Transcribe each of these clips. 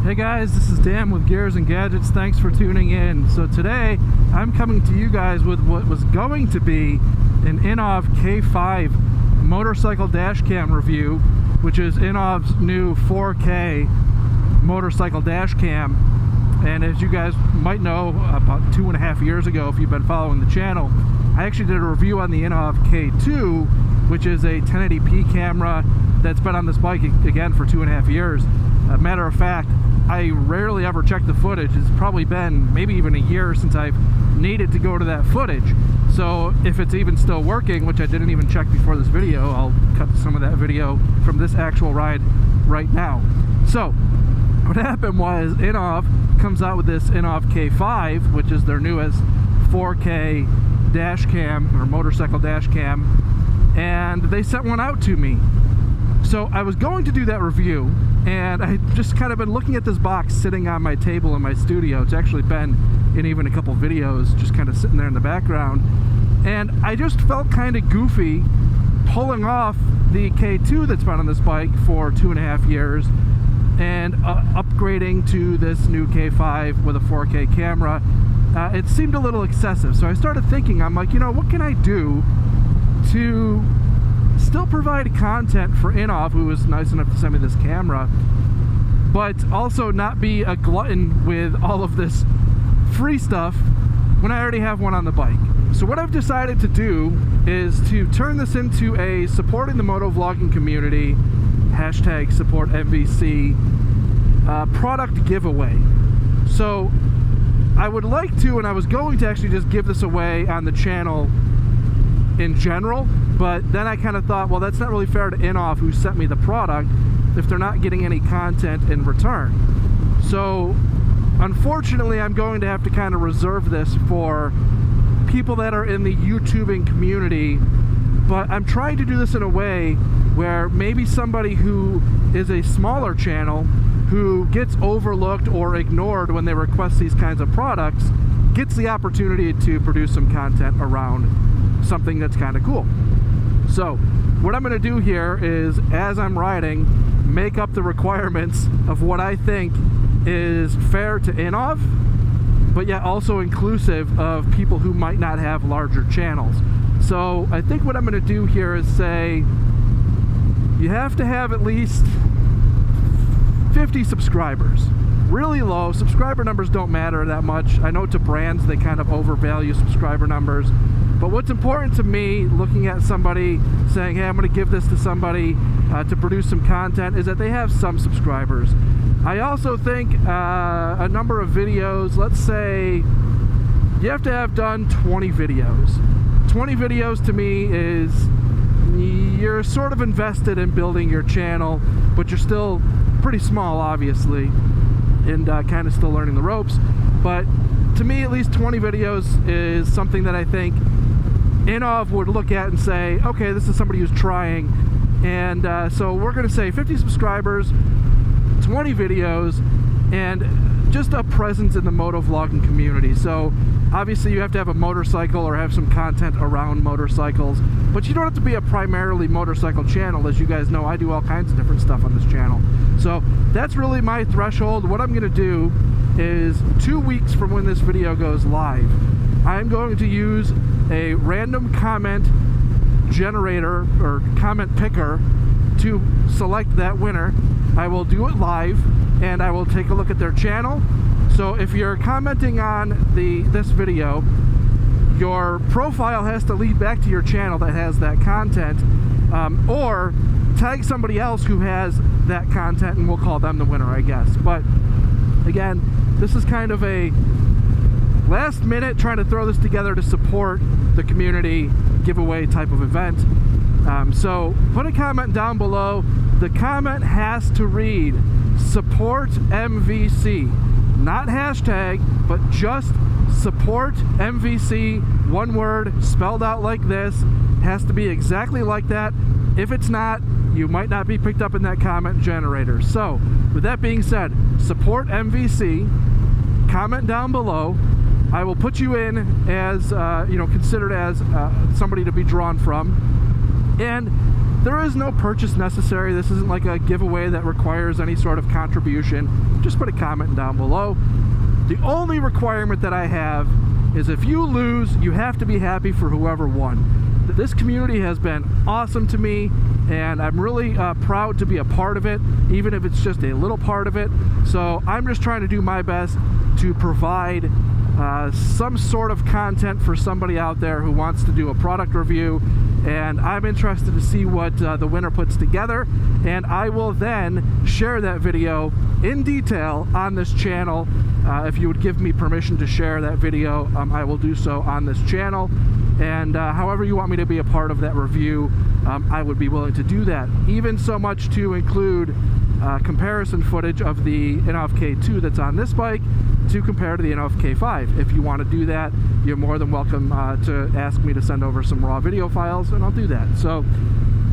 Hey guys, this is Dan with Gears and Gadgets. Thanks for tuning in. So today I'm coming to you guys with what was going to be an INNOVV K5 motorcycle dash cam review, which is INNOVV's new 4K motorcycle dash cam. And as you guys might know, about 2.5 years ago, if you've been following the channel, I actually did a review on the INNOVV K2, which is a 1080p camera that's been on this bike again for 2.5 years. Matter of fact, I rarely ever check the footage. It's probably been maybe even a year since I've needed to go to that footage. So if it's even still working, which I didn't even check before this video, I'll cut some of that video from this actual ride right now. So what happened was INNOVV comes out with this INNOVV K5, which is their newest 4K dash cam or motorcycle dash cam, and they sent one out to me. So I was going to do that review, and I just kind of been looking at this box sitting on my table in my studio. It's actually been in even a couple videos, just kind of sitting there in the background. And I just felt kind of goofy pulling off the K2 that's been on this bike for 2.5 years and upgrading to this new K5 with a 4K camera. It seemed a little excessive. So I started thinking, I'm like, you know, what can I do to still provide content for INNOVV, who was nice enough to send me this camera, but also not be a glutton with all of this free stuff when I already have one on the bike. So what I've decided to do is to turn this into a supporting the motovlogging community, hashtag SUPPORTMVC, product giveaway. So I would like to, and I was going to actually just give this away on the channel in general, but then I kind of thought, well, that's not really fair to INNOVV, who sent me the product, if they're not getting any content in return. So unfortunately, I'm going to have to kind of reserve this for people that are in the YouTubing community, but I'm trying to do this in a way where maybe somebody who is a smaller channel who gets overlooked or ignored when they request these kinds of products gets the opportunity to produce some content around something that's kind of cool. So what I'm going to do here is, as I'm riding, make up the requirements of what I think is fair to INNOVV, but yet also inclusive of people who might not have larger channels. So I think what I'm going to do here is say you have to have at least 50 subscribers. Really low. Subscriber numbers don't matter that much. I know to brands they kind of overvalue subscriber numbers, but what's important to me, looking at somebody saying, hey, I'm going to give this to somebody to produce some content, is that they have some subscribers. I also think a number of videos, let's say you have to have done 20 videos. 20 videos to me is you're sort of invested in building your channel, but you're still pretty small, obviously, and kind of still learning the ropes. But to me, at least 20 videos is something that I think INNOVV would look at and say, okay, this is somebody who's trying. And so we're going to say 50 subscribers, 20 videos, and just a presence in the motovlogging community. So obviously you have to have a motorcycle or have some content around motorcycles, but you don't have to be a primarily motorcycle channel. As you guys know, I do all kinds of different stuff on this channel. So that's really my threshold. What I'm going to do is 2 weeks from when this video goes live, I'm going to use a random comment generator or comment picker to select that winner. I will do it live, and I will take a look at their channel. So if you're commenting on this video, your profile has to lead back to your channel that has that content, or tag somebody else who has that content, and we'll call them the winner, I guess. But again, this is kind of a last minute trying to throw this together to support the community giveaway type of event. So put a comment down below. The comment has to read support MVC, not hashtag, but just support MVC, one word, spelled out like this. Has to be exactly like that. If it's not, you might not be picked up in that comment generator. So with that being said, support MVC, comment down below. I will put you in as, considered as somebody to be drawn from. And There is no purchase necessary. This isn't like a giveaway that requires any sort of contribution. Just put a comment down below. The only requirement that I have is if you lose, you have to be happy for whoever won. This community has been awesome to me, and I'm really proud to be a part of it, even if it's just a little part of it. So I'm just trying to do my best to provide some sort of content for somebody out there who wants to do a product review, and I'm interested to see what the winner puts together, and I will then share that video in detail on this channel. If you would give me permission to share that video, I will do so on this channel, and however you want me to be a part of that review, I would be willing to do that, even so much to include comparison footage of the INNOVV K2 that's on this bike to compare to the INNOVV K5. If you want to do that, you're more than welcome to ask me to send over some raw video files, and I'll do that. So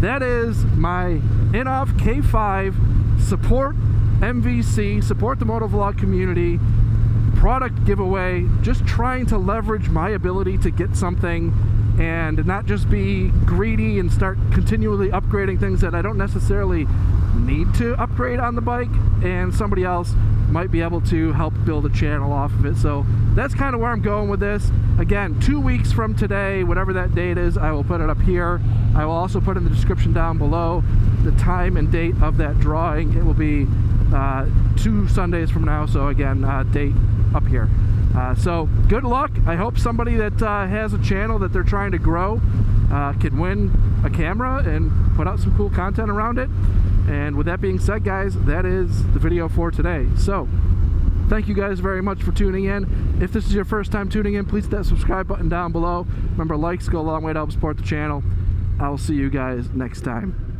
that is my INNOVV K5 Support MVC, Support the Motovlog Community product giveaway. Just trying to leverage my ability to get something and not just be greedy and start continually upgrading things that I don't necessarily need to upgrade on the bike, and somebody else might be able to help build a channel off of it. So that's kind of where I'm going with this. Again, 2 weeks from today, whatever that date is, I will put it up here. I will also put in the description down below the time and date of that drawing. It will be 2 Sundays from now, so again, date up here. So good luck. I hope somebody that has a channel that they're trying to grow can win a camera and put out some cool content around it. And with that being said, guys, that is the video for today. So thank you guys very much for tuning in. If this is your first time tuning in, please hit that subscribe button down below. Remember, likes go a long way to help support the channel. I will see you guys next time.